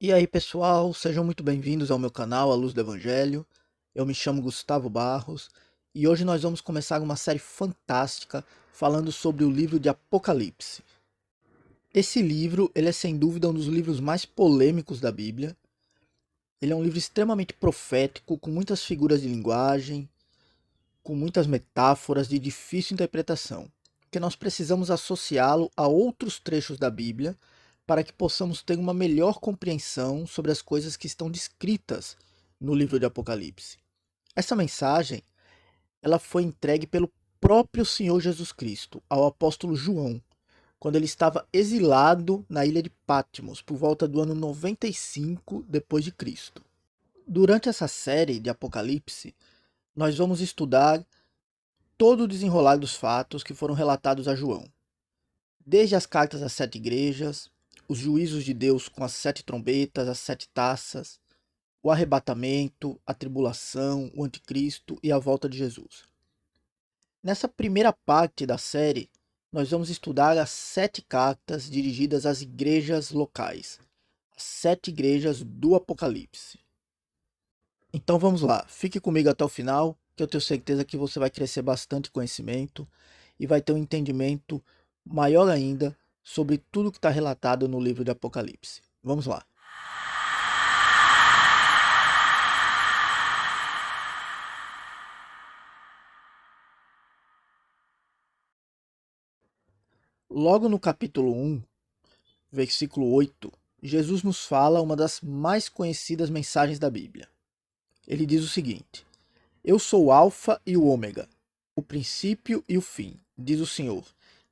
E aí pessoal, sejam muito bem-vindos ao meu canal A Luz do Evangelho. Eu me chamo Gustavo Barros e hoje nós vamos começar uma série fantástica falando sobre o livro de Apocalipse. Esse livro, ele é sem dúvida um dos livros mais polêmicos da Bíblia. Ele é um livro extremamente profético, com muitas figuras de linguagem, com muitas metáforas de difícil interpretação, que nós precisamos associá-lo a outros trechos da Bíblia para que possamos ter uma melhor compreensão sobre as coisas que estão descritas no livro de Apocalipse. Essa mensagem, ela foi entregue pelo próprio Senhor Jesus Cristo ao apóstolo João, quando ele estava exilado na ilha de Patmos, por volta do ano 95 depois de Cristo. Durante essa série de Apocalipse, nós vamos estudar todo o desenrolar dos fatos que foram relatados a João. Desde as cartas às 7 igrejas, os juízos de Deus com as 7 trombetas, as 7 taças, o arrebatamento, a tribulação, o anticristo e a volta de Jesus. Nessa primeira parte da série, nós vamos estudar as 7 cartas dirigidas às igrejas locais, as 7 igrejas do Apocalipse. Então vamos lá, fique comigo até o final, que eu tenho certeza que você vai crescer bastante conhecimento e vai ter um entendimento maior ainda sobre tudo que está relatado no livro de Apocalipse. Vamos lá. Logo no capítulo 1, versículo 8, Jesus nos fala uma das mais conhecidas mensagens da Bíblia. Ele diz o seguinte: Eu sou o Alfa e o Ômega, o princípio e o fim, diz o Senhor,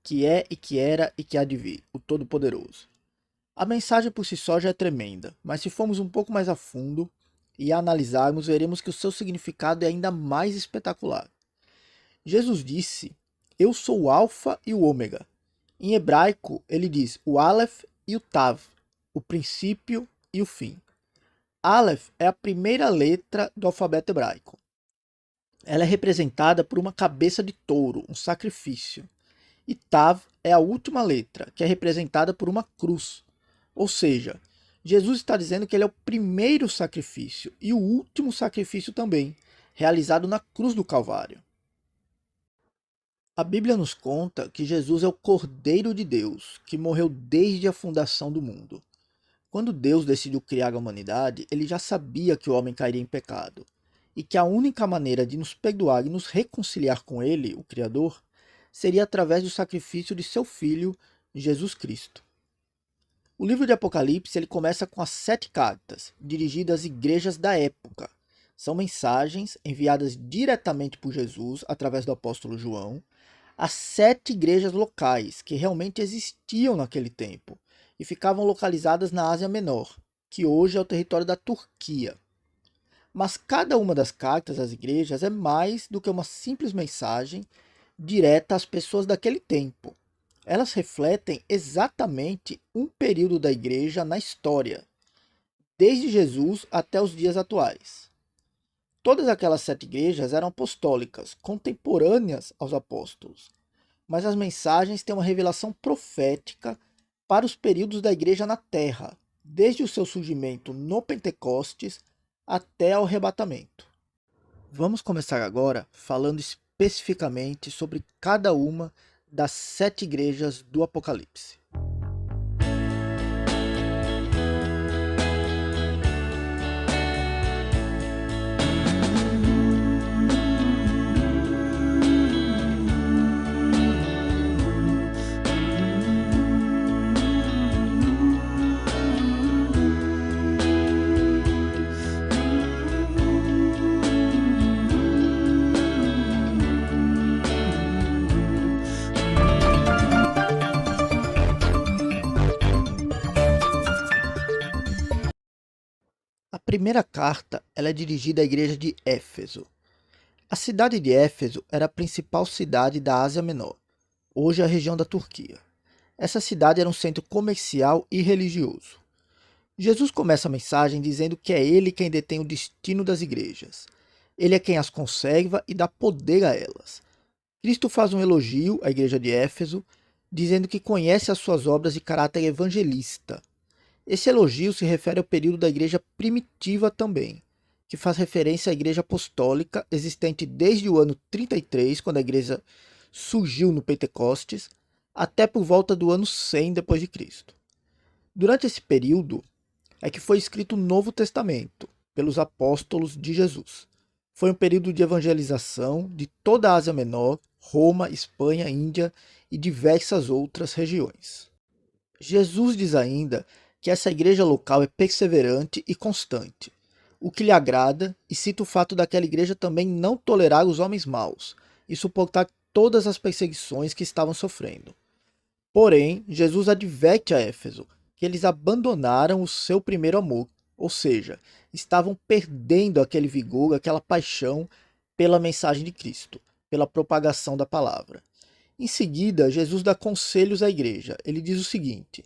que é e que era e que há de vir, o Todo-Poderoso. A mensagem por si só já é tremenda, mas se formos um pouco mais a fundo e a analisarmos, veremos que o seu significado é ainda mais espetacular. Jesus disse: Eu sou o Alfa e o Ômega. Em hebraico, ele diz o Aleph e o Tav, o princípio e o fim. Aleph é a primeira letra do alfabeto hebraico. Ela é representada por uma cabeça de touro, um sacrifício. E Tav é a última letra, que é representada por uma cruz. Ou seja, Jesus está dizendo que ele é o primeiro sacrifício e o último sacrifício também, realizado na cruz do Calvário. A Bíblia nos conta que Jesus é o Cordeiro de Deus, que morreu desde a fundação do mundo. Quando Deus decidiu criar a humanidade, ele já sabia que o homem cairia em pecado, e que a única maneira de nos perdoar e nos reconciliar com ele, o Criador, seria através do sacrifício de seu Filho, Jesus Cristo. O livro de Apocalipse ele começa com as 7 cartas, dirigidas às igrejas da época. São mensagens enviadas diretamente por Jesus, através do apóstolo João, às 7 igrejas locais, que realmente existiam naquele tempo, e ficavam localizadas na Ásia Menor, que hoje é o território da Turquia. Mas cada uma das cartas às igrejas é mais do que uma simples mensagem direta às pessoas daquele tempo. Elas refletem exatamente um período da igreja na história, desde Jesus até os dias atuais. Todas aquelas 7 igrejas eram apostólicas, contemporâneas aos apóstolos, mas as mensagens têm uma revelação profética para os períodos da igreja na terra, desde o seu surgimento no Pentecostes até ao arrebatamento. Vamos começar agora falando especificamente sobre cada uma das 7 igrejas do Apocalipse. A primeira carta ela é dirigida à igreja de Éfeso. A cidade de Éfeso era a principal cidade da Ásia Menor, hoje a região da Turquia. Essa cidade era um centro comercial e religioso. Jesus começa a mensagem dizendo que é ele quem detém o destino das igrejas. Ele é quem as conserva e dá poder a elas. Cristo faz um elogio à igreja de Éfeso, dizendo que conhece as suas obras de caráter evangelista. Esse elogio se refere ao período da igreja primitiva também, que faz referência à igreja apostólica existente desde o ano 33, quando a igreja surgiu no Pentecostes, até por volta do ano 100 depois de Cristo. Durante esse período é que foi escrito o Novo Testamento pelos apóstolos de Jesus. Foi um período de evangelização de toda a Ásia Menor, Roma, Espanha, Índia e diversas outras regiões. Jesus diz ainda que essa igreja local é perseverante e constante, o que lhe agrada, e cita o fato daquela igreja também não tolerar os homens maus e suportar todas as perseguições que estavam sofrendo. Porém, Jesus adverte a Éfeso que eles abandonaram o seu primeiro amor, ou seja, estavam perdendo aquele vigor, aquela paixão pela mensagem de Cristo, pela propagação da palavra. Em seguida, Jesus dá conselhos à igreja. Ele diz o seguinte: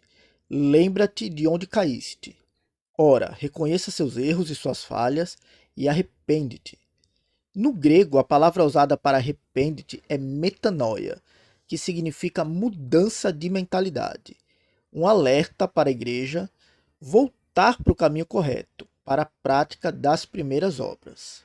lembra-te de onde caíste. Ora, reconheça seus erros e suas falhas e arrepende-te. No grego, a palavra usada para arrepende-te é metanoia, que significa mudança de mentalidade. Um alerta para a igreja voltar para o caminho correto, para a prática das primeiras obras.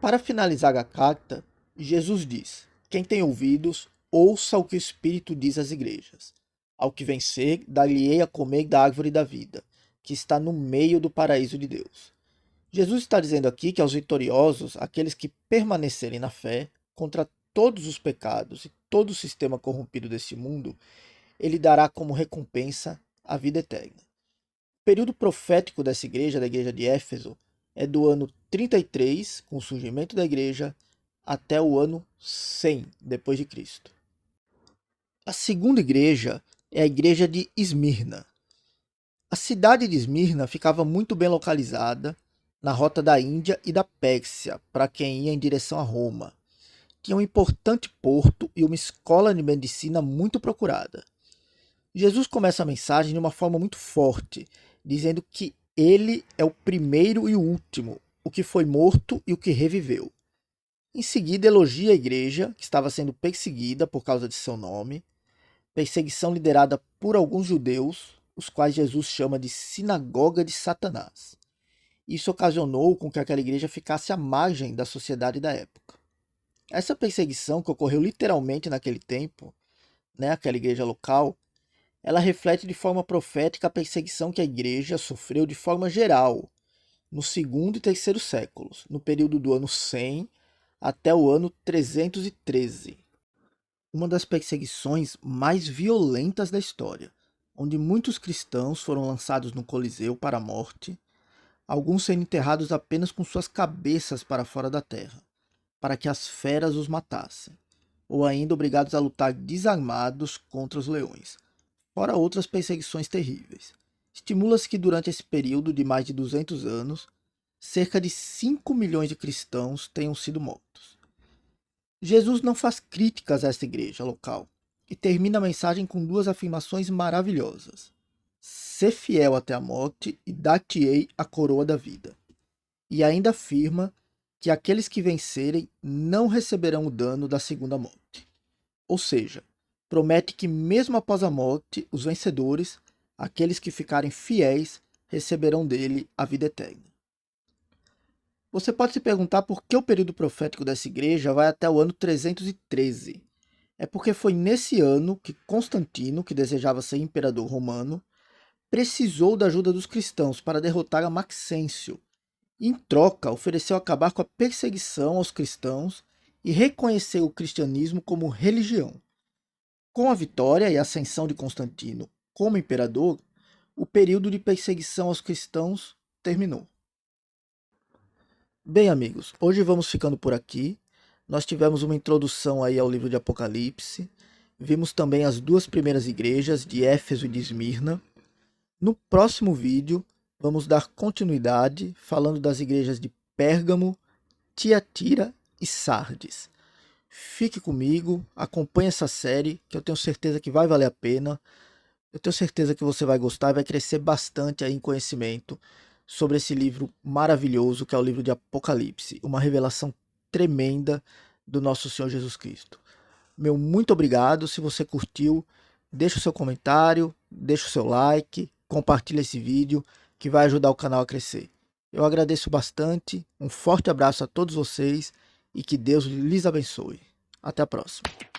Para finalizar a carta, Jesus diz: quem tem ouvidos, ouça o que o Espírito diz às igrejas. Ao que vencer, dar-lhe-ei a comer da árvore da vida, que está no meio do paraíso de Deus. Jesus está dizendo aqui que aos vitoriosos, aqueles que permanecerem na fé, contra todos os pecados e todo o sistema corrompido deste mundo, ele dará como recompensa a vida eterna. O período profético dessa igreja, da igreja de Éfeso, é do ano 33, com o surgimento da igreja, até o ano 100 depois de Cristo. A segunda igreja é a igreja de Esmirna. A cidade de Esmirna ficava muito bem localizada na rota da Índia e da Pérsia, para quem ia em direção a Roma. Tinha um importante porto e uma escola de medicina muito procurada. Jesus começa a mensagem de uma forma muito forte, dizendo que ele é o primeiro e o último, o que foi morto e o que reviveu. Em seguida, elogia a igreja, que estava sendo perseguida por causa de seu nome, perseguição liderada por alguns judeus, os quais Jesus chama de sinagoga de Satanás. Isso ocasionou com que aquela igreja ficasse à margem da sociedade da época. Essa perseguição, que ocorreu literalmente naquele tempo, aquela igreja local, ela reflete de forma profética a perseguição que a igreja sofreu de forma geral no segundo e terceiro séculos, no período do ano 100 até o ano 313. Uma das perseguições mais violentas da história, onde muitos cristãos foram lançados no Coliseu para a morte, alguns sendo enterrados apenas com suas cabeças para fora da terra, para que as feras os matassem, ou ainda obrigados a lutar desarmados contra os leões, fora outras perseguições terríveis. Estimula-se que durante esse período de mais de 200 anos, cerca de 5 milhões de cristãos tenham sido mortos. Jesus não faz críticas a essa igreja local e termina a mensagem com duas afirmações maravilhosas: ser fiel até a morte e dar-te-ei a coroa da vida. E ainda afirma que aqueles que vencerem não receberão o dano da segunda morte. Ou seja, promete que mesmo após a morte, os vencedores, aqueles que ficarem fiéis, receberão dele a vida eterna. Você pode se perguntar por que o período profético dessa igreja vai até o ano 313. É porque foi nesse ano que Constantino, que desejava ser imperador romano, precisou da ajuda dos cristãos para derrotar a Maxêncio. Em troca, ofereceu acabar com a perseguição aos cristãos e reconhecer o cristianismo como religião. Com a vitória e ascensão de Constantino como imperador, o período de perseguição aos cristãos terminou. Bem, amigos, hoje vamos ficando por aqui. Nós tivemos uma introdução aí ao livro de Apocalipse. Vimos também as duas primeiras igrejas, de Éfeso e de Esmirna. No próximo vídeo, vamos dar continuidade falando das igrejas de Pérgamo, Tiatira e Sardes. Fique comigo, acompanhe essa série, que eu tenho certeza que vai valer a pena. Eu tenho certeza que você vai gostar e vai crescer bastante aí em conhecimento sobre esse livro maravilhoso que é o livro de Apocalipse, uma revelação tremenda do nosso Senhor Jesus Cristo. Meu muito obrigado. Se você curtiu, deixa o seu comentário, deixa o seu like, compartilha esse vídeo, que vai ajudar o canal a crescer. Eu agradeço bastante, um forte abraço a todos vocês e que Deus lhes abençoe. Até a próxima.